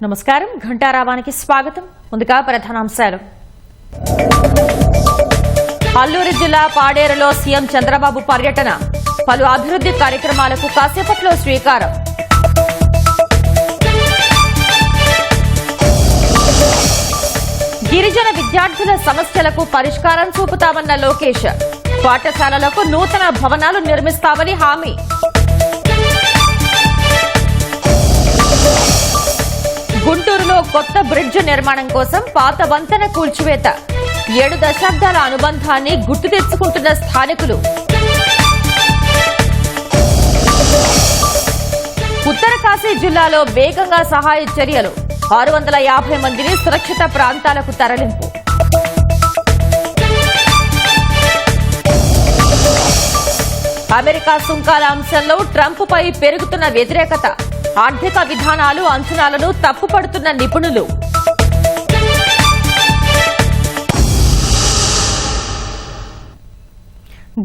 నమస్కారం ఘంటారావానికి స్వాగతం. ముందుగా ప్రధానాంశాలు. అల్లూరు జిల్లా పాడేరులో సీఎం చంద్రబాబు పర్యటన, పలు అభివృద్ధి కార్యక్రమాలకు కాసేపట్లో శ్రీకారం. గిరిజన విద్యార్థుల సమస్యలకు పరిష్కారం చూపుతామన్న లోకేష్, పాఠశాలలకు నూతన భవనాలు నిర్మిస్తామని హామీ. గుంటూరులో కొత్త బ్రిడ్జ్ నిర్మాణం కోసం పాత వంతెన కూల్చివేత, 7 దశాబ్దాల అనుబంధాన్ని గుర్తు తెచ్చుకుంటున్న స్థానికులు. ఉత్తరకాశీ జిల్లాలో వేగంగా సహాయ చర్యలు, 650 మందిని సురక్షిత ప్రాంతాలకు తరలింపు. అమెరికా సుంకాల అంశంలో ట్రంప్పై పెరుగుతున్న వ్యతిరేకత, ఆర్థిక విధానాలు అంచనాలను తప్పుపడుతున్న నిపుణులు.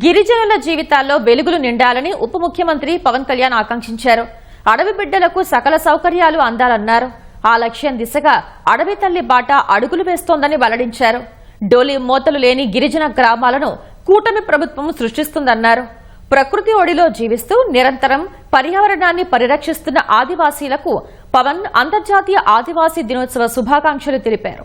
గిరిజనుల జీవితాల్లో వెలుగులు నిండాలని ఉప ముఖ్యమంత్రి పవన్ కళ్యాణ్ ఆకాంక్షించారు. అడవి బిడ్డలకు సకల సౌకర్యాలు అందాలన్నారు. ఆ లక్ష్యం దిశగా అడవి తల్లి బాట అడుగులు వేస్తోందని వెల్లడించారు. డోలీ మోతలు లేని గిరిజన గ్రామాలను కూటమి ప్రభుత్వం సృష్టిస్తుందన్నారు. ప్రకృతి ఒడిలో జీవిస్తూ నిరంతరం పర్యావరణాన్ని పరిరక్షిస్తున్న ఆదివాసీలకు పవన్ అంతర్జాతీయ ఆదివాసీ దినోత్సవ శుభాకాంక్షలు తెలిపారు.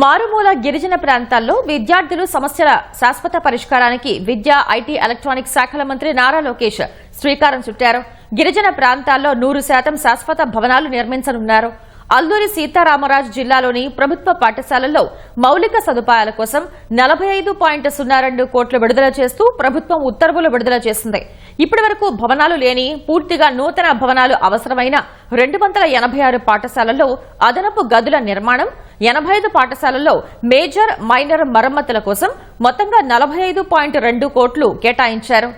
మారుమూల గిరిజన ప్రాంతాల్లో విద్యార్థులు సమస్యల శాశ్వత పరిష్కారానికి విద్యా, ఐటీ, ఎలక్ట్రానిక్స్ శాఖల మంత్రి నారా లోకేష్ శ్రీకారం చుట్టారు. గిరిజన ప్రాంతాల్లో 100% శాశ్వత భవనాలు నిర్మించనున్నారు. అల్లూరి సీతారామరాజు జిల్లాలోని ప్రభుత్వ పాఠశాలల్లో మౌలిక సదుపాయాల కోసం 45.02 కోట్లు విడుదల చేస్తూ ప్రభుత్వం ఉత్తర్వులు విడుదల చేసింది. ఇప్పటి వరకు భవనాలు లేని, పూర్తిగా నూతన భవనాలు అవసరమైన 286 పాఠశాలల్లో అదనపు గదుల నిర్మాణం, 85 పాఠశాలల్లో మేజర్, మైనర్ మరమ్మతుల కోసం మొత్తంగా 45.2 కోట్లు కేటాయించారు.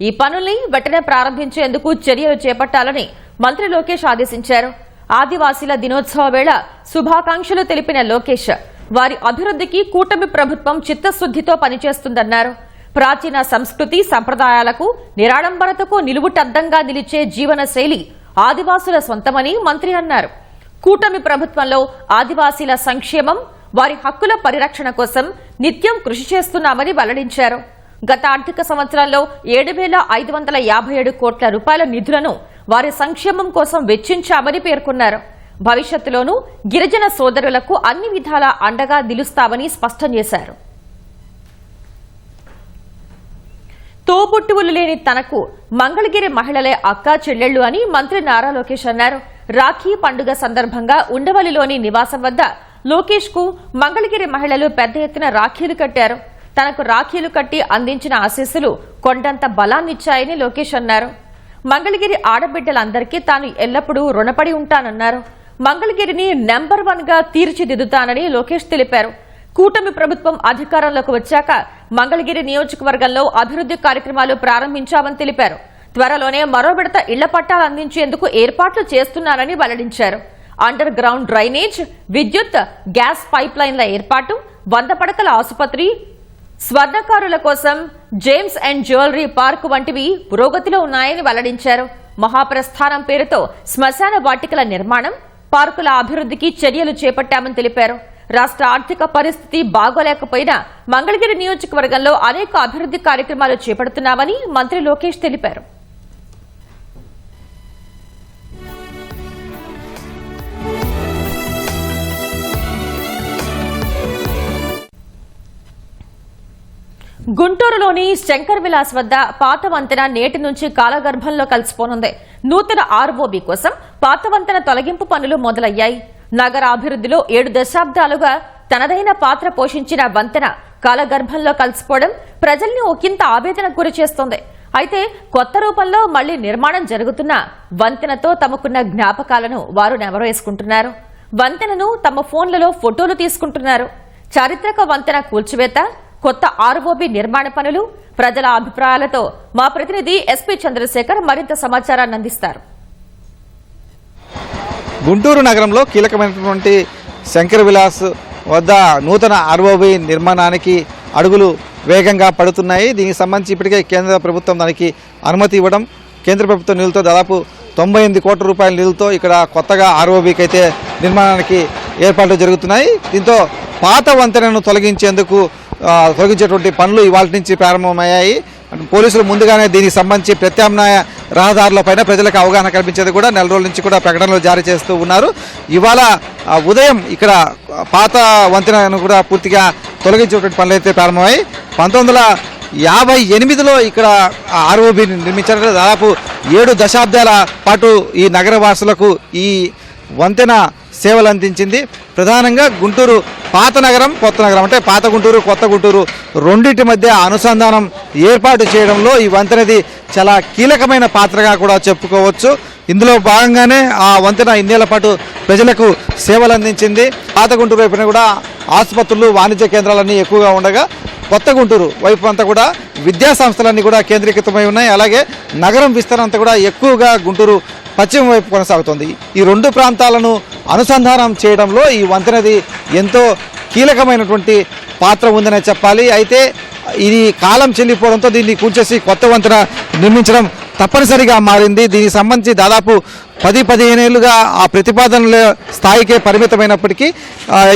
ఈ పనుల్ని వెంటనే ప్రారంభించేందుకు చర్యలు చేపట్టాలని మంత్రి లోకేష్ ఆదేశించారు. ఆదివాసీల దినోత్సవ వేళ శుభాకాంక్షలు తెలిపిన లోకేష్, వారి అభివృద్ధికి కూటమి ప్రభుత్వం చిత్తశుద్దితో పనిచేస్తుందన్నారు. ప్రాచీన సంస్కృతి సంప్రదాయాలకు, నిరాడంబరతకు నిలువుటద్దంగా నిలిచే జీవన శైలి ఆదివాసుల సొంతమని మంత్రి అన్నారు. కూటమి ప్రభుత్వంలో ఆదివాసీల సంక్షేమం, వారి హక్కుల పరిరక్షణ కోసం నిత్యం కృషి చేస్తున్నామని వెల్లడించారు. గత ఆర్థిక సంవత్సరంలో 7,557 కోట్ల రూపాయల నిధులను వారి సంక్షేమం కోసం వెచ్చించామని పేర్కొన్నారు. భవిష్యత్తులోనూ గిరిజన సోదరులకు అన్ని విధాలా అండగా నిలుస్తామని స్పష్టం చేశారు. తోబుట్టువులు లేని తనకు మంగళగిరి మహిళలే అక్కా చెల్లెళ్లు అని మంత్రి నారా లోకేష్ అన్నారు. రాఖీ పండుగ సందర్భంగా ఉండవల్లిలోని నివాసం వద్ద లోకేష్ కు మంగళగిరి మహిళలు పెద్ద ఎత్తున రాఖీలు కట్టారు. తనకు రాఖీలు కట్టి అందించిన ఆశీస్సులు కొండంత బలాన్నిచ్చాయని లోకేష్ అన్నారు. మంగళగిరి ఆడబిడ్డలందరికీ తాను ఎల్లప్పుడూ రుణపడి ఉంటానన్నారు. మంగళగిరిని నెంబర్ 1 గా తీర్చిదిద్దుతానని లోకేష్ తెలిపారు. కూటమి ప్రభుత్వం అధికారంలోకి వచ్చాక మంగళగిరి నియోజకవర్గంలో అభివృద్ధి కార్యక్రమాలు ప్రారంభించామని తెలిపారు. త్వరలోనే మరో విడత ఇళ్ల పట్టాలు అందించేందుకు ఏర్పాట్లు చేస్తున్నారని వెల్లడించారు. అండర్ గ్రౌండ్ డ్రైనేజ్, విద్యుత్, గ్యాస్ పైప్ లైన్ల ఏర్పాటు, 100 పడకల ఆసుపత్రి, స్వర్ణకారుల కోసం జేమ్స్ అండ్ జ్యువెలరీ పార్క్ వంటివి పురోగతిలో ఉన్నాయని వెల్లడించారు. మహాప్రస్థానం పేరుతో శ్మశాన వాటికల నిర్మాణం, పార్కుల అభివృద్ధికి చర్యలు చేపట్టామని తెలిపారు. రాష్ట్ర ఆర్థిక పరిస్థితి బాగోలేకపోయినా మంగళగిరి నియోజకవర్గంలో అనేక అభివృద్ధి కార్యక్రమాలు చేపడుతున్నామని మంత్రి లోకేష్ తెలిపారు. గుంటూరులోని శంకర్ విలాస్ వద్ద పాత వంతెన నేటి నుంచి కాలగర్భంలో కలిసిపోనుంది. నూతన ఆర్ఓబీ కోసం పాత వంతెన తొలగింపు పనులు మొదలయ్యాయి. నగర అభివృద్ధిలో 7 దశాబ్దాలుగా తనదైన పాత్ర పోషించిన వంతెన కాలగర్భంలో కలిసిపోవడం ప్రజల్ని ఒకంత ఆవేదనకు గురి చేస్తోంది. అయితే కొత్త రూపంలో మళ్లీ నిర్మాణం జరుగుతున్న వంతెనతో తమకున్న జ్ఞాపకాలను వారు నెమరేసుకుంటున్నారు. వంతెనను తమ ఫోన్లలో ఫోటోలు తీసుకుంటున్నారు. చారిత్రక వంతెన కూల్చివేత, కొత్త ఆర్ఓబీ నిర్మాణ పనులు, ప్రజల అభిప్రాయాలతో మా ప్రతినిధి ఎస్పీ చంద్రశేఖర్ మరింత సమాచారాన్ని అందిస్తారు. గుంటూరు నగరంలో కీలకమైనటువంటి శంకర్ విలాస్ వద్ద నూతన ఆర్ఓబీ నిర్మాణానికి అడుగులు వేగంగా పడుతున్నాయి. దీనికి సంబంధించి ఇప్పటికే కేంద్ర ప్రభుత్వం దానికి అనుమతి ఇవ్వడం, కేంద్ర ప్రభుత్వం నిధులతో దాదాపు 98 కోట్ల రూపాయల నిధులతో ఇక్కడ కొత్తగా ఆర్ఓబీకి అయితే నిర్మాణానికి ఏర్పాట్లు జరుగుతున్నాయి. దీంతో పాత వంతెనను తొలగించేటువంటి పనులు ఇవాళ నుంచి ప్రారంభమయ్యాయి. పోలీసులు ముందుగానే దీనికి సంబంధించి ప్రత్యామ్నాయ రహదారులపైన ప్రజలకు అవగాహన కల్పించేది కూడా నెల రోజుల నుంచి కూడా ప్రకటనలు జారీ చేస్తూ ఉన్నారు. ఇవాళ ఉదయం ఇక్కడ పాత వంతెనను కూడా పూర్తిగా తొలగించేటువంటి పనులు అయితే ప్రారంభమయ్యాయి. 1958లో ఇక్కడ ఆర్ఓబి నిర్మించారు. దాదాపు 7 దశాబ్దాల పాటు ఈ నగర వాసులకు ఈ వంతెన సేవలు అందించింది. ప్రధానంగా గుంటూరు పాత నగరం, కొత్త నగరం అంటే పాత గుంటూరు, కొత్త గుంటూరు రెండింటి మధ్య అనుసంధానం ఏర్పాటు చేయడంలో ఈ వంతెనది చాలా కీలకమైన పాత్రగా కూడా చెప్పుకోవచ్చు. ఇందులో భాగంగానే ఆ వంతెన ఇన్నేళ్ల పాటు ప్రజలకు సేవలు అందించింది. పాత గుంటూరు వైపున కూడా ఆసుపత్రులు, వాణిజ్య కేంద్రాలన్నీ ఎక్కువగా ఉండగా కొత్త గుంటూరు వైపు అంతా కూడా విద్యా సంస్థలన్నీ కూడా కేంద్రీకృతమై ఉన్నాయి. అలాగే నగరం విస్తరణ అంతా కూడా ఎక్కువగా గుంటూరు పశ్చిమ వైపు కొనసాగుతుంది. ఈ రెండు ప్రాంతాలను అనుసంధానం చేయడంలో ఈ వంతెనది ఎంతో కీలకమైనటువంటి పాత్ర ఉందనే చెప్పాలి. అయితే ఇది కాలం చెల్లిపోవడంతో దీన్ని కూల్చేసి కొత్త వంతెన నిర్మించడం తప్పనిసరిగా మారింది. దీనికి సంబంధించి దాదాపు 10-15 ఏళ్లుగా ఆ ప్రతిపాదనల స్థాయికే పరిమితమైనప్పటికీ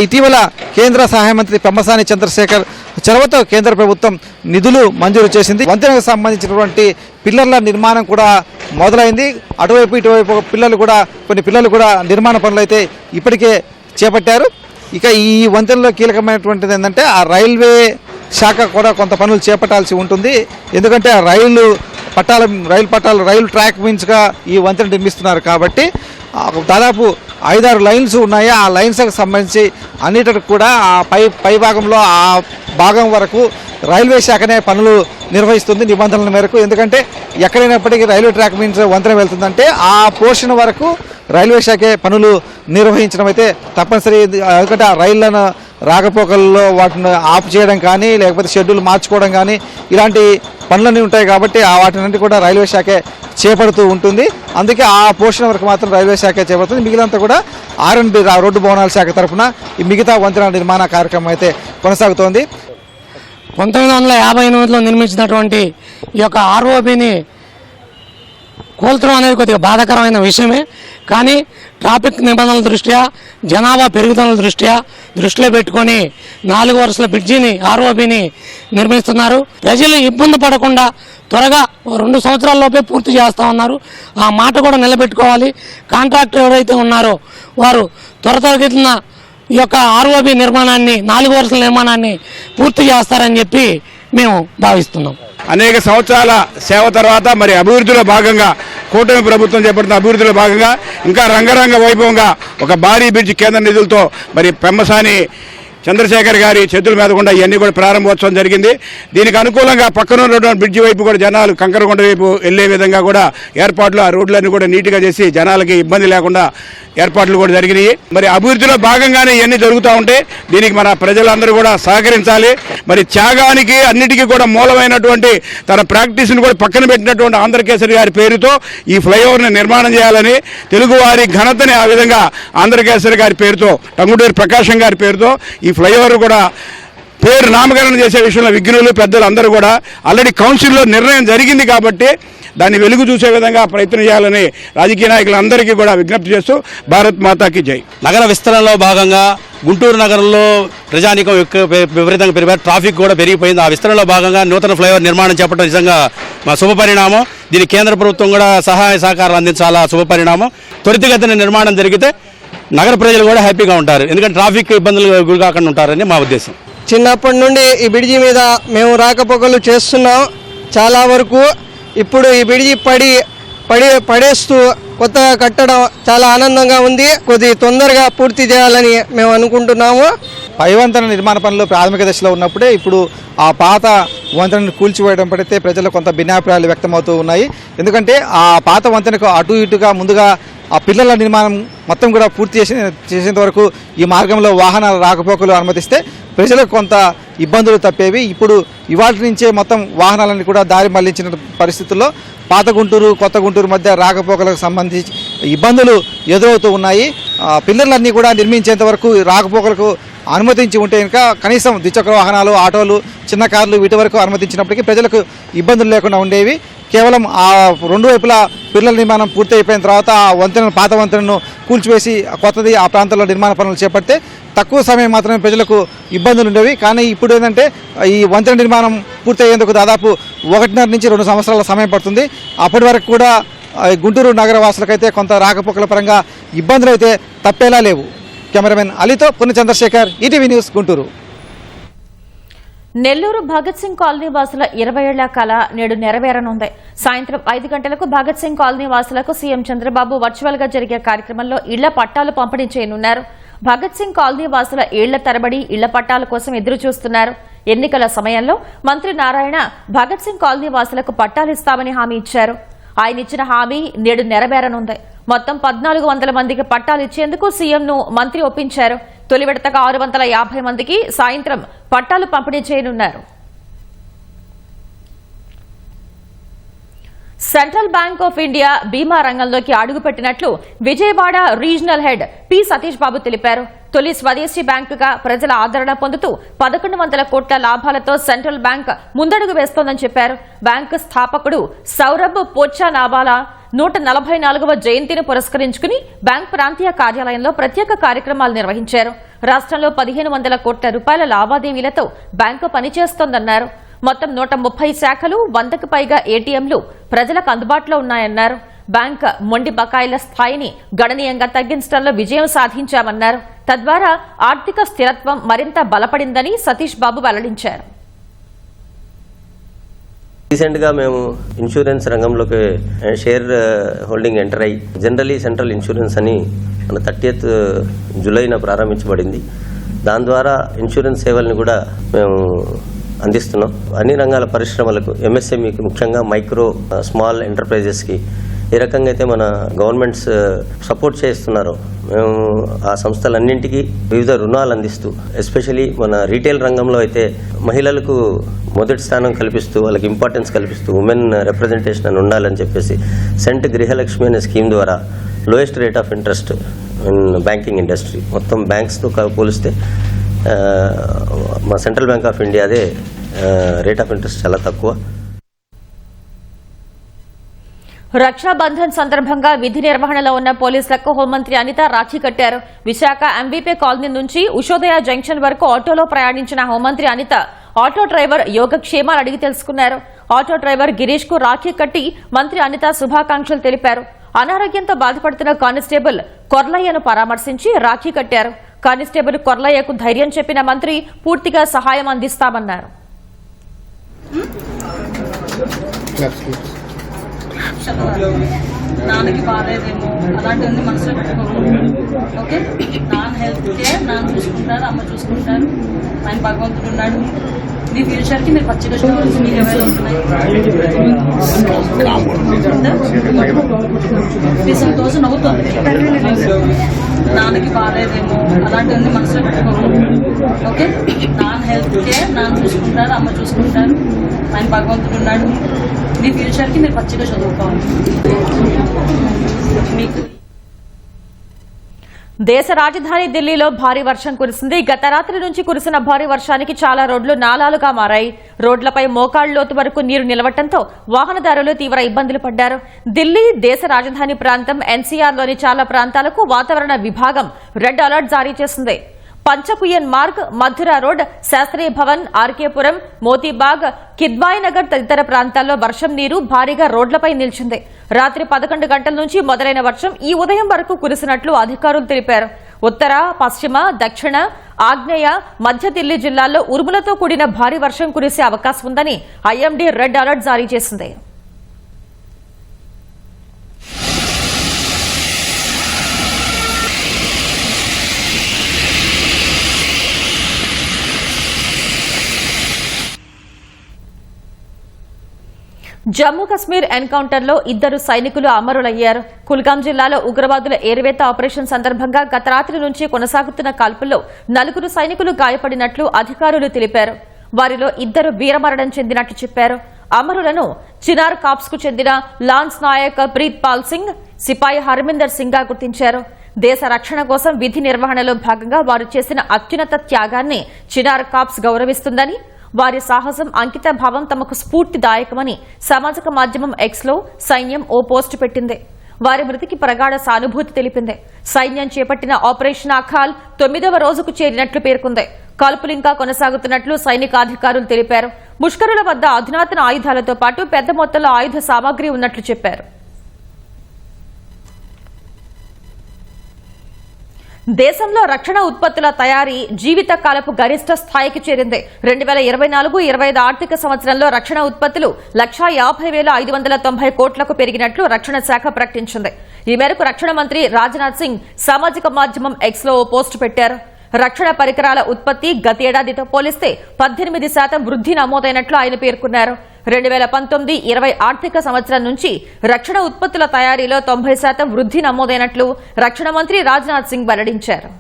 ఇటీవల కేంద్ర సహాయ మంత్రి పెమ్మసాని చంద్రశేఖర్ చొరవతో కేంద్ర ప్రభుత్వం నిధులు మంజూరు చేసింది. వంతెనకు సంబంధించినటువంటి పిల్లర్ల నిర్మాణం కూడా మొదలైంది. అటువైపు ఇటువైపు కొన్ని పిల్లలు కూడా నిర్మాణ పనులు అయితే ఇప్పటికే చేపట్టారు. ఇక ఈ వంతెనలో కీలకమైనటువంటిది ఏంటంటే ఆ రైల్వే శాఖ కూడా కొంత పనులు చేపట్టాల్సి ఉంటుంది. ఎందుకంటే ఆ రైలు ట్రాక్ మీన్స్గా ఈ వంతెన నిర్మిస్తున్నారు కాబట్టి దాదాపు 5-6 లైన్స్ ఉన్నాయి. ఆ లైన్స్కి సంబంధించి అన్నిటికి కూడా ఆ పై భాగంలో ఆ భాగం వరకు రైల్వే శాఖనే పనులు నిర్వహిస్తుంది నిబంధనల మేరకు. ఎందుకంటే ఎక్కడైనప్పటికీ రైల్వే ట్రాక్ మీన్స్ వంతెన వెళ్తుందంటే ఆ పోర్షన్ వరకు రైల్వే శాఖే పనులు నిర్వహించడం అయితే తప్పనిసరి. ఎందుకంటే ఆ రైళ్లను రాకపోకల్లో వాటిని ఆఫ్ చేయడం కానీ, లేకపోతే షెడ్యూల్ మార్చుకోవడం కానీ ఇలాంటి పనులన్నీ ఉంటాయి కాబట్టి వాటినంటే కూడా రైల్వే శాఖే చేపడుతూ ఉంటుంది. అందుకే ఆ పోర్షన్ వరకు మాత్రం రైల్వే శాఖే చేపడుతుంది. మిగిలినంతా కూడా R&B రోడ్డు భవనాల శాఖ తరఫున ఈ మిగతా వంతెన నిర్మాణ కార్యక్రమం అయితే కొనసాగుతోంది. 1958లో నిర్మించినటువంటి ఈ యొక్క ఆర్ఓబిని కోల్చడం అనేది కొద్దిగా బాధాకరమైన విషయమే. కానీ ట్రాఫిక్ నిబంధనల దృష్ట్యా, జనాభా పెరుగుదల దృష్టిలో పెట్టుకొని 4 వరుసల బ్రిడ్జిని ఆర్ఓబిని నిర్మిస్తున్నారు. ప్రజలు ఇబ్బంది పడకుండా త్వరగా 2 సంవత్సరాల్లోపే పూర్తి చేస్తా ఉన్నారు. ఆ మాట కూడా నిలబెట్టుకోవాలి. కాంట్రాక్టర్ ఎవరైతే ఉన్నారో వారు త్వరితగతిన ఈ యొక్క ఆర్ఓబి నిర్మాణాన్ని, 4 వరుసల నిర్మాణాన్ని పూర్తి చేస్తారని చెప్పి మేము భావిస్తున్నాం. అనేక సంవత్సరాల సేవ తర్వాత మరి అభివృద్ధిలో భాగంగా కూటమి ప్రభుత్వం చేపడుతున్న అభివృద్ధిలో భాగంగా ఇంకా రంగరంగ వైభవంగా ఒక భారీ బ్రిడ్జ్ కేంద్ర నిధులతో మరి పెమ్మసాని చంద్రశేఖర్ గారి చేతుల మీద కూడా ఇవన్నీ కూడా ప్రారంభోత్సవం జరిగింది. దీనికి అనుకూలంగా పక్కన ఉన్నటువంటి బ్రిడ్జి వైపు కూడా జనాలు కంకరకొండ వైపు వెళ్లే విధంగా కూడా ఏర్పాట్లు, ఆ రోడ్లన్నీ కూడా నీట్గా చేసి జనాలకి ఇబ్బంది లేకుండా ఏర్పాట్లు కూడా జరిగినాయి. మరి అభివృద్ధిలో భాగంగానే ఇవన్నీ జరుగుతూ ఉంటే దీనికి మన ప్రజలందరూ కూడా సహకరించాలి. మరి త్యాగానికి అన్నిటికీ కూడా మూలమైనటువంటి తన ప్రాక్టీస్ని కూడా పక్కన పెట్టినటువంటి ఆంధ్రకేసరి గారి పేరుతో ఈ ఫ్లైఓవర్ని నిర్మాణం చేయాలని, తెలుగువారి ఘనతని ఆ విధంగా ఆంధ్రకేసరి గారి పేరుతో, టంగుటూరి ప్రకాశం గారి పేరుతో ఈ ఫ్లైఓవర్ కూడా పేరు నామకరణం చేసే విషయంలో విఘ్నులు పెద్దలు అందరూ కూడా ఆల్రెడీ కౌన్సిల్లో నిర్ణయం జరిగింది కాబట్టి దాన్ని వెలుగు చూసే విధంగా ప్రయత్నం చేయాలని రాజకీయ నాయకులందరికీ కూడా విజ్ఞప్తి చేస్తూ భారత్ మాతాకి జై. నగర విస్తరణలో భాగంగా గుంటూరు నగరంలో ప్రజానీకం విపరీతంగా పెరిగారు, ట్రాఫిక్ కూడా పెరిగిపోయింది. ఆ విస్తరణలో భాగంగా నూతన ఫ్లైఓవర్ నిర్మాణం చేపట్టడం నిజంగా మా శుభపరిణామం. దీనికి కేంద్ర ప్రభుత్వం కూడా సహాయ సహకారాలు అందించాలా శుభపరిణామం. త్వరితగతిన నిర్మాణం జరిగితే నగర ప్రజలు కూడా హ్యాపీగా ఉంటారు. ఎందుకంటే ట్రాఫిక్ ఇబ్బందులు గురి కాకుండా ఉంటారని మా ఉద్దేశం. చిన్నప్పటి నుండి ఈ బ్రిడ్జి మీద మేము రాకపోకలు చేస్తున్నాం చాలా వరకు. ఇప్పుడు ఈ బ్రిడ్జి పడేస్తూ కొత్తగా కట్టడం చాలా ఆనందంగా ఉంది. కొద్ది తొందరగా పూర్తి చేయాలని మేము అనుకుంటున్నాము. పై వంతెన నిర్మాణ పనులు ప్రాథమిక దశలో ఉన్నప్పుడే ఇప్పుడు ఆ పాత వంతెనను కూల్చివేయడం పడితే ప్రజలు కొంత భిన్నాభిప్రాయాలు వ్యక్తమవుతూ ఉన్నాయి. ఎందుకంటే ఆ పాత వంతెనకు అటు ఇటుగా ముందుగా ఆ పిల్లల నిర్మాణం మొత్తం కూడా పూర్తి చేసేంత వరకు ఈ మార్గంలో వాహనాల రాకపోకలు అనుమతిస్తే ప్రజలకు కొంత ఇబ్బందులు తప్పేవి. ఇప్పుడు ఇవాటి నుంచే మొత్తం వాహనాలను కూడా దారి మళ్లించిన పరిస్థితుల్లో పాత గుంటూరు, కొత్త గుంటూరు మధ్య రాకపోకలకు సంబంధించి ఇబ్బందులు ఎదురవుతూ ఉన్నాయి. పిల్లర్లన్నీ కూడా నిర్మించేంత వరకు రాకపోకలకు అనుమతించి ఉంటే ఇంకా కనీసం ద్విచక్ర వాహనాలు, ఆటోలు, చిన్న కార్లు వీటి వరకు అనుమతించినప్పటికీ ప్రజలకు ఇబ్బందులు లేకుండా ఉండేవి. కేవలం ఆ రెండు వైపులా పిల్లల నిర్మాణం పూర్తి అయిపోయిన తర్వాత ఆ వంతెనను, పాత వంతెనను కూల్చివేసి కొత్తది ఆ ప్రాంతంలో నిర్మాణ పనులు చేపడితే తక్కువ సమయం మాత్రమే ప్రజలకు ఇబ్బందులు ఉండేవి. కానీ ఇప్పుడు ఏంటంటే ఈ వంతెన నిర్మాణం పూర్తి అయ్యేందుకు దాదాపు 1.5 నుంచి 2 సంవత్సరాల సమయం పడుతుంది. అప్పటి వరకు కూడా గుంటూరు నగర వాసులకైతే కొంత రాకపోకల పరంగా ఇబ్బందులు అయితే తప్పేలా లేవు. కెమెరామెన్ అలీతో Punna Chandrasekhar, ETV news, Guntur. Nellore Bhagat Singh colony వాసుల 20 ఏళ్ల కళ నేడు నెరవేరనుంది. సాయంత్రం 5 గంటలకు భగత్ సింగ్ కాలనీ వాసులకు సీఎం చంద్రబాబు వర్చువల్ గా జరిగే కార్యక్రమంలో ఇళ్ల పట్టాలు పంపిణీ చేయనున్నారు. భగత్ సింగ్ కాలనీ వాసుల ఏళ్ల తరబడి ఇళ్ల పట్టాల కోసం ఎదురు చూస్తున్నారు. ఎన్నికల సమయంలో మంత్రి నారాయణ భగత్ సింగ్ కాలనీ వాసులకు పట్టాలు ఇస్తామని హామీ ఇచ్చారు. ఆయన ఇచ్చిన హామీ నేడు నెరవేరనుంది. మొత్తం 1400 మందికి పట్టాలు ఇచ్చేందుకు సీఎంను మంత్రి ఒప్పించారు. తొలి విడతగా 650 మందికి సాయంత్రం పట్టాలు పంపిణీ చేయనున్నారు. సెంట్రల్ బ్యాంక్ ఆఫ్ ఇండియా బీమా రంగంలోకి అడుగుపెట్టినట్లు Vijayawada regional head P Satish Babu తెలిపారు. తొలి స్వదేశీ బ్యాంకుగా ప్రజల ఆదరణ పొందుతూ 1100 కోట్ల లాభాలతో సెంట్రల్ బ్యాంక్ ముందడుగు వేస్తోందని చెప్పారు. బ్యాంకు స్థాపకుడు సౌరభ్ పోచానావాలా 144వ జయంతిని పురస్కరించుకుని బ్యాంక్ ప్రాంతీయ కార్యాలయంలో ప్రత్యేక కార్యక్రమాలు నిర్వహించారు. రాష్ట్రంలో 1500 కోట్ల రూపాయల లావాదేవీలతో బ్యాంకు పనిచేస్తోందన్నారు. మొత్తం 130 శాఖలు, 100కు పైగా ఏటీఎంలు ప్రజలకు అందుబాటులో ఉన్నాయన్నారు. బ్యాంక్ మొండి బకాయిల స్థాయిని గణనీయంగా తగ్గించడంలో విజయం సాధించామన్నారు. తద్వారా ఆర్థిక స్థిరత్వం మరింత బలపడిందని సతీష్ బాబు వెల్లడించారు. రీసెంట్గా మేము ఇన్సూరెన్స్ రంగంలోకి షేర్ హోల్డింగ్ ఎంటర్ అయ్యి జనరలీ సెంట్రల్ ఇన్సూరెన్స్ అని మన 30th జూలైన ప్రారంభించబడింది. దాని ద్వారా ఇన్సూరెన్స్ సేవల్ని కూడా మేము అందిస్తున్నాం. అన్ని రంగాల పరిశ్రమలకు, ఎంఎస్ఎంఈకి, ముఖ్యంగా మైక్రో స్మాల్ ఎంటర్ప్రైజెస్కి ఏ రకంగా అయితే మన గవర్నమెంట్స్ సపోర్ట్ చేస్తున్నారో మేము ఆ సంస్థలన్నింటికీ వివిధ రుణాలు అందిస్తూ, ఎస్పెషలీ మన రీటైల్ రంగంలో అయితే మహిళలకు మొదటి స్థానం కల్పిస్తూ, వాళ్ళకి ఇంపార్టెన్స్ కల్పిస్తూ, ఉమెన్ రిప్రజెంటేషన్ అని ఉండాలని చెప్పేసి సెంట్ గృహలక్ష్మి అనే స్కీమ్ ద్వారా lowest rate of interest in banking industry. మొత్తం బ్యాంక్స్తో పోలిస్తే మా సెంట్రల్ బ్యాంక్ ఆఫ్ ఇండియాదే రేట్ ఆఫ్ ఇంట్రెస్ట్ చాలా తక్కువ. రక్షాబంధన్ సందర్భంగా విధి నిర్వహణలో ఉన్న పోలీసులకు హోంమంత్రి అనిత రాఖీ కట్టారు. విశాఖ ఎంవీపీ కాలనీ నుంచి ఉషోదయ జంక్షన్ వరకు ఆటోలో ప్రయాణించిన హోంమంత్రి అనిత ఆటో డ్రైవర్ యోగక్షేమాలు అడిగి తెలుసుకున్నారు. ఆటో డ్రైవర్ గిరీష్ కు రాఖీ కట్టి మంత్రి అనిత శుభాకాంక్షలు తెలిపారు. అనారోగ్యంతో బాధపడుతున్న కానిస్టేబుల్ కొర్లయ్యను పరామర్శించి రాఖీ కట్టారు. కానిస్టేబుల్ కొర్లయ్యకు ధైర్యం చెప్పిన మంత్రి పూర్తిగా సహాయం అందిస్తామన్నారు. నాన్నకి బాగాలేదేమో అలాంటివన్నీ మనసులో పెట్టుకోకూడదు. ఓకే, నాన్న హెల్త్ కేర్ నాన్న చూసుకుంటారు, అమ్మ చూసుకుంటారు. ఆయన భగవంతుడు ఉన్నాడు. మీ ఫ్యూచర్కి మీరు పచ్చిగా చూడాల్సి మీకు ఎవరు ఉంటున్నాయి. సంతోషం నవ్వుతుంది. నాన్నకి బాగాలేదేమో అలాంటివన్నీ మనసులో పెట్టుకోకూడదు. ఓకే, నాన్న హెల్త్ కేర్ నాన్న చూసుకుంటారు, అమ్మ చూసుకుంటారు. ఆయన భగవంతుడు ఉన్నాడు. మీ ఫ్యూచర్కి మీరు పచ్చిగా చదువుకోవాలి. మీకు దేశ రాజధాని ఢిల్లీలో భారీ వర్షం కురిసింది. గత రాత్రి నుంచి కురిసిన భారీ వర్షానికి చాలా రోడ్లు నాలాలుగా మారాయి. రోడ్లపై మోకాళ్ల లోతు వరకు నీరు నిలవడంతో వాహనదారులు తీవ్ర ఇబ్బందులు పడ్డారు. ఢిల్లీ దేశ రాజధాని ప్రాంతం ఎన్సీఆర్లోని చాలా ప్రాంతాలకు వాతావరణ విభాగం రెడ్ అలర్ట్ జారీ చేసింది. పంచకుయన్ మార్గ్, మధురా రోడ్, శాస్త్రీయ భవన్, ఆర్కేపురం, మోతీబాగ్, కిద్వాయి నగర్ తదితర ప్రాంతాల్లో వర్షం నీరు భారీగా రోడ్లపై నిలిచింది. రాత్రి 11 గంటల నుంచి మొదలైన వర్షం ఈ ఉదయం వరకు కురిసినట్లు అధికారులు తెలిపారు. ఉత్తర, పశ్చిమ, దక్షిణ, ఆగ్నేయ, మధ్య ఢిల్లీ జిల్లాల్లో ఉరుములతో కూడిన భారీ వర్షం కురిసే అవకాశం ఉందని ఐఎండీ రెడ్ అలర్ట్ జారీ చేసింది. జమ్మూ కశ్మీర్ ఎన్కౌంటర్లో 2 సైనికులు అమరులయ్యారు. కుల్గాం జిల్లాలో ఉగ్రవాదుల ఏరివేత ఆపరేషన్ సందర్భంగా గత రాత్రి నుంచి కొనసాగుతున్న కాల్పుల్లో 4 సైనికులు గాయపడినట్లు అధికారులు తెలిపారు. వారిలో 2 వీరమరణం చెందినట్లు చెప్పారు. అమరులను చినార్ కాప్స్ కు చెందిన లాన్స్ నాయక్ ప్రీత్ పాల్ సింగ్, సిపాయి హర్మిందర్ సింగ్ గా గుర్తించారు. దేశ రక్షణ కోసం విధి నిర్వహణలో భాగంగా వారు చేసిన అత్యున్నత త్యాగాన్ని చినార్ కార్ప్స్ గౌరవిస్తుందని, వారి సాహసం, అంకిత భావం తమకు స్ఫూర్తిదాయకమని సామాజిక మాధ్యమం ఎక్స్లో సైన్యం ఓ పోస్టు పెట్టింది. వారి మృతికి ప్రగాఢ సానుభూతి తెలిపింది. సైన్యం చేపట్టిన ఆపరేషన్ అఖాల్ 9వ రోజుకు చేరినట్లు పేర్కొంది. కాల్పులు ఇంకా కొనసాగుతున్నట్లు సైనికాధికారులు తెలిపారు. ముష్కరుల వద్ద అధునాతన ఆయుధాలతో పాటు పెద్ద మొత్తంలో ఆయుధ సామాగ్రి ఉన్నట్లు చెప్పారు. దేశంలో రక్షణ ఉత్పత్తుల తయారీ జీవితకాలపు గరిష్ట స్థాయికి చేరింది. 2024-25 ఆర్థిక సంవత్సరంలో రక్షణ ఉత్పత్తులు 1,50,590 కోట్లకు పెరిగినట్లు రక్షణ శాఖ ప్రకటించింది. ఈ మేరకు రక్షణ మంత్రి రాజ్నాథ్ సింగ్ సామాజిక మాధ్యమం ఎక్స్లో ఓ పోస్టు పెట్టారు. రక్షణ పరికరాల ఉత్పత్తి గతేడాదితో పోలిస్తే 18% వృద్ధి నమోదైనట్లు ఆయన పేర్కొన్నారు. 2019-20 ఆర్థిక సంవత్సరం నుంచి రక్షణ ఉత్పత్తుల తయారీలో 90% వృద్ధి నమోదైనట్లు రక్షణ మంత్రి రాజ్నాథ్ సింగ్ వెల్లడించారు.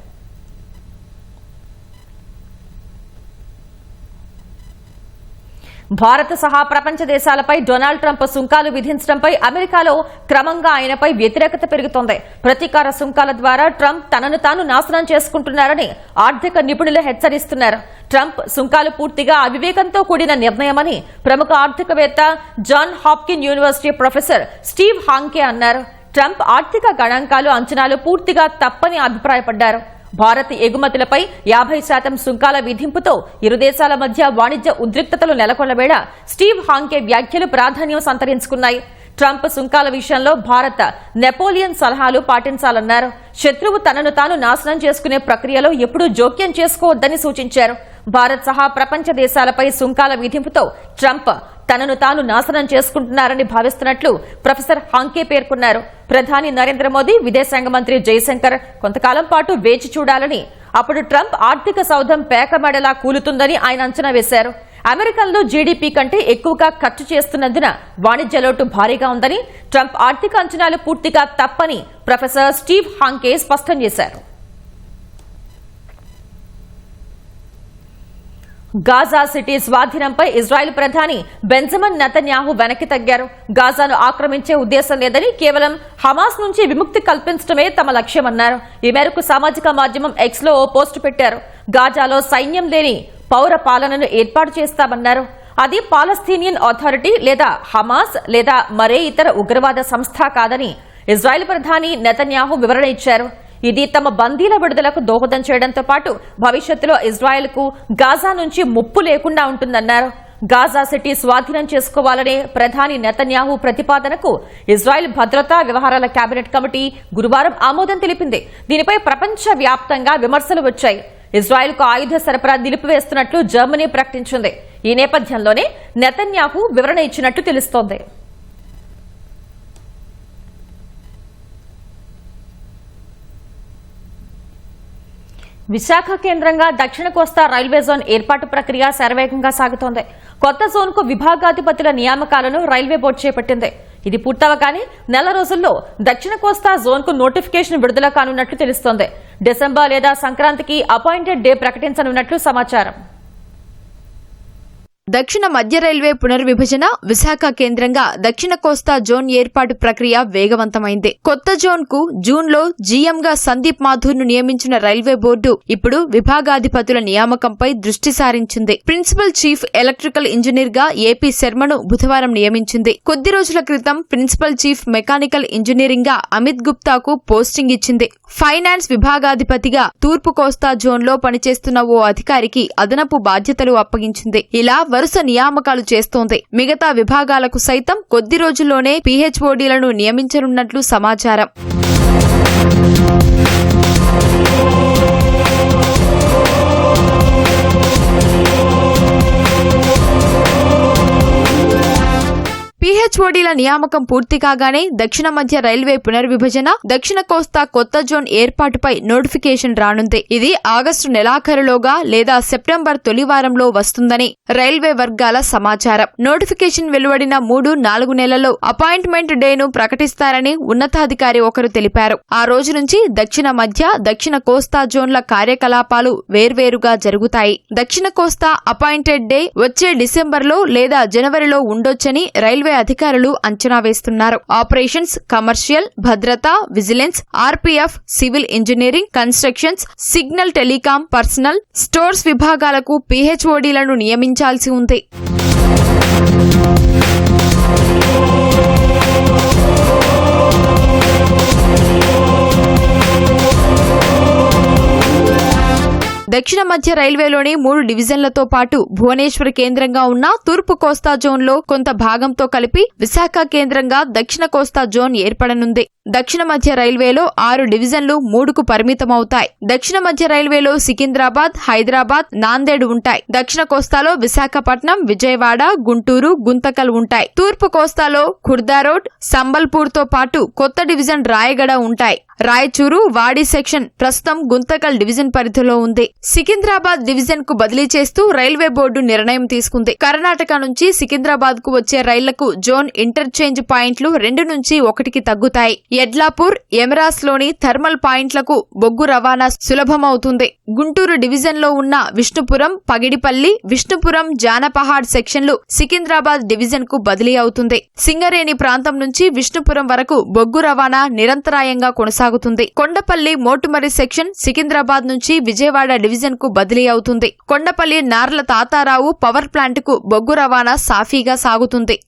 భారత్ సహా ప్రపంచ దేశాలపై డొనాల్డ్ ట్రంప్ సుంకాలు విధించడంపై అమెరికాలో క్రమంగా ఆయనపై వ్యతిరేకత పెరుగుతోంది. ప్రతీకార సుంకాల ద్వారా ట్రంప్ తనను తాను నాశనం చేసుకుంటున్నారని ఆర్థిక నిపుణులు హెచ్చరిస్తున్నారు. ట్రంప్ సుంకాలు పూర్తిగా అవివేకంతో కూడిన నిర్ణయమని ప్రముఖ ఆర్థికవేత్త John Hopkin university professor Steve Hanke అన్నారు. ట్రంప్ ఆర్థిక గణాంకాలు, అంచనాలు పూర్తిగా తప్పని అభిప్రాయపడ్డారు. భారత్ ఎగుమతులపై 50% సుంకాల విధింపుతో ఇరు దేశాల మధ్య వాణిజ్య ఉద్రిక్తతలు నెలకొన్న వేళ స్టీవ్ హాంకే వ్యాఖ్యలు ప్రాధాన్యం సంతరించుకున్నాయి. ట్రంప్ సుంకాల విషయంలో భారత్ నెపోలియన్ సలహాలు పాటించాలన్నారు. శత్రువు తనను తాను నాశనం చేసుకునే ప్రక్రియలో ఎప్పుడూ జోక్యం చేసుకోవద్దని సూచించారు. భారత్ సహా ప్రపంచ దేశాలపై సుంకాల విధింపుతో ట్రంప్ తనను తాను నాశనం చేసుకుంటున్నారని భావిస్తున్నట్లు ప్రొఫెసర్ హాంకే పేర్కొన్నారు. ప్రధాని నరేంద్ర మోదీ, విదేశాంగ మంత్రి జైశంకర్ కొంతకాలం పాటు వేచి చూడాలని, అప్పుడు ట్రంప్ ఆర్థిక సౌధం పేకమెడలా కూలుతుందని ఆయన అంచనా వేశారు. అమెరికన్లు జీడీపీ కంటే ఎక్కువగా ఖర్చు చేస్తున్నందున వాణిజ్య లోటు భారీగా ఉందని, ట్రంప్ ఆర్థిక అంచనాలు పూర్తిగా తప్పని ప్రొఫెసర్ స్టీవ్ హాంకే స్పష్టం చేశారు. గాజా సిటీ స్వాధీనంపై ఇజ్రాయెల్ ప్రధాని బెంజమిన్ నెతన్యాహు వెనక్కి తగ్గారు. గాజాను ఆక్రమించే ఉద్దేశం లేదని, కేవలం హమాస్ నుంచి విముక్తి కల్పించడమే తమ లక్ష్యమన్నారు. ఈ మేరకు సామాజిక మాధ్యమం ఎక్స్లో ఓ పోస్టు పెట్టారు. గాజాలో సైన్యం లేని పౌర పాలనను ఏర్పాటు చేస్తామన్నారు. అది పాలస్తీనియన్ అథారిటీ లేదా హమాస్ లేదా మరే ఇతర ఉగ్రవాద సంస్థ కాదని ఇజ్రాయెల్ ప్రధాని నెతన్యాహు వివరణ ఇచ్చారు. ఇది తమ బందీల విడుదలకు దోహదం చేయడంతో పాటు భవిష్యత్తులో ఇజ్రాయెల్కు గాజా నుంచి ముప్పు లేకుండా ఉంటుందన్నారు. గాజా సిటీ స్వాధీనం చేసుకోవాలనే ప్రధాని నెతన్యాహు ప్రతిపాదనకు ఇజ్రాయెల్ భద్రతా వ్యవహారాల కేబినెట్ కమిటీ గురువారం ఆమోదం తెలిపింది. దీనిపై ప్రపంచ వ్యాప్తంగా విమర్శలు వచ్చాయి. ఇజ్రాయెల్కు ఆయుధ సరఫరా నిలిపివేస్తున్నట్లు జర్మనీ ప్రకటించింది. ఈ నేపథ్యంలోనే నెతన్యాహు వివరణ ఇచ్చినట్లు తెలుస్తోంది. విశాఖ కేంద్రంగా దక్షిణ కోస్తా రైల్వే జోన్ ఏర్పాటు ప్రక్రియ శరవేగంగా సాగుతోంది. కొత్త జోన్కు విభాగాధిపతుల నియామకాలను రైల్వే బోర్డు చేపట్టింది. ఇది పూర్తవగానే నెల రోజుల్లో దక్షిణ కోస్తా జోన్కు నోటిఫికేషన్ విడుదల కానున్నట్లు తెలుస్తోంది. డిసెంబర్ లేదా సంక్రాంతికి అపాయింటెడ్ డే ప్రకటించనున్నట్లు సమాచారం. దక్షిణ మధ్య రైల్వే పునర్విభజన, విశాఖ కేంద్రంగా దక్షిణ కోస్తా జోన్ ఏర్పాటు ప్రక్రియ వేగవంతమైంది. కొత్త జోన్ కు జూన్లో జీఎంగా సందీప్ మాథూర్ ను నియమించిన రైల్వే బోర్డు ఇప్పుడు విభాగాధిపతుల నియామకంపై దృష్టి సారించింది. ప్రిన్సిపల్ చీఫ్ ఎలక్ట్రికల్ ఇంజనీర్ గా ఏపీ శర్మను బుధవారం నియమించింది. కొద్ది రోజుల క్రితం ప్రిన్సిపల్ చీఫ్ మెకానికల్ ఇంజనీరింగ్ గా అమిత్ గుప్తాకు పోస్టింగ్ ఇచ్చింది. ఫైనాన్స్ విభాగాధిపతిగా తూర్పు కోస్తా జోన్ లో పనిచేస్తున్న ఓ అధికారికి అదనపు బాధ్యతలు అప్పగించింది. ఇలా వరుస నియామకాలు చేస్తోంది. మిగతా విభాగాలకు సైతం కొద్ది రోజుల్లోనే పీహెచ్ఓడీలను నియమించనున్నట్లు సమాచారం. పీహెచ్ఓడీల నియామకం పూర్తి కాగానే దక్షిణ మధ్య రైల్వే పునర్విభజన, దక్షిణ కోస్తా కొత్త జోన్ ఏర్పాటుపై నోటిఫికేషన్ రానుంది. ఇది ఆగస్టు నెలాఖరులోగా లేదా సెప్టెంబర్ తొలివారంలో వస్తుందని రైల్వే వర్గాల సమాచారం. నోటిఫికేషన్ వెలువడిన 3-4 నెలల్లో అపాయింట్మెంట్ డేను ప్రకటిస్తారని ఉన్నతాధికారి ఒకరు తెలిపారు. ఆ రోజు నుంచి దక్షిణ మధ్య, దక్షిణ కోస్తా జోన్ల కార్యకలాపాలు వేర్వేరుగా జరుగుతాయి. దక్షిణ కోస్తా అపాయింటెడ్ డే వచ్చే డిసెంబర్లో లేదా జనవరిలో ఉండొచ్చని రైల్వే అధికారులు అధికారులు అంచనా వేస్తున్నారు. ఆపరేషన్స్, కమర్షియల్, భద్రత, vigilance, RPF, civil engineering, constructions, signal, telecom, personal, stores విభాగాలకు పీహెచ్ఓడీలను నియమించాల్సి ఉంది. దక్షిణ మధ్య రైల్వేలోని 3 డివిజన్లతో పాటు భువనేశ్వర్ కేంద్రంగా ఉన్న తూర్పు కోస్తా జోన్లో కొంత భాగంతో కలిపి విశాఖ కేంద్రంగా దక్షిణ కోస్తా జోన్ ఏర్పడనుంది. దక్షిణ మధ్య రైల్వేలో 6 డివిజన్లు 3కు పరిమితమవుతాయి. దక్షిణ మధ్య రైల్వేలో సికింద్రాబాద్, హైదరాబాద్, నాందేడ్ ఉంటాయి. దక్షిణ కోస్తాలో విశాఖపట్నం, విజయవాడ, గుంటూరు, గుంతకల్ ఉంటాయి. తూర్పు కోస్తాలో ఖుర్దా రోడ్, సంబల్పూర్తో పాటు కొత్త డివిజన్ రాయగడ ఉంటాయి. రాయచూరు, వాడి సెక్షన్ ప్రస్తుతం గుంతకల్ డివిజన్ పరిధిలో ఉంది. సికింద్రాబాద్ డివిజన్ కు బదిలీ చేస్తూ రైల్వే బోర్డు నిర్ణయం తీసుకుంది. కర్ణాటక నుంచి సికింద్రాబాద్ కు వచ్చే రైళ్లకు జోన్ ఇంటర్చేంజ్ పాయింట్లు 2 నుంచి 1కి తగ్గుతాయి. యడ్లాపూర్, ఎమరాస్ లోని థర్మల్ పాయింట్లకు బొగ్గు రవాణా సులభమవుతుంది. గుంటూరు డివిజన్ లో ఉన్న విష్ణుపురం, పగిడిపల్లి, విష్ణుపురం, జానపహాడ్ సెక్షన్లు సికింద్రాబాద్ డివిజన్ కు బదిలీ అవుతుంది. సింగరేణి ప్రాంతం నుంచి విష్ణుపురం వరకు బొగ్గు రవాణా నిరంతరాయంగా కొనసాగుతుంది. కొండపల్లి, మోటుమరి సెక్షన్ సికింద్రాబాద్ నుంచి విజయవాడ డివిజన్ కు బదిలీ అవుతుంది. కొండపల్లి నార్ల తాతారావు పవర్ ప్లాంట్ కు బొగ్గు రవాణా సాఫీగా సాగుతుంది.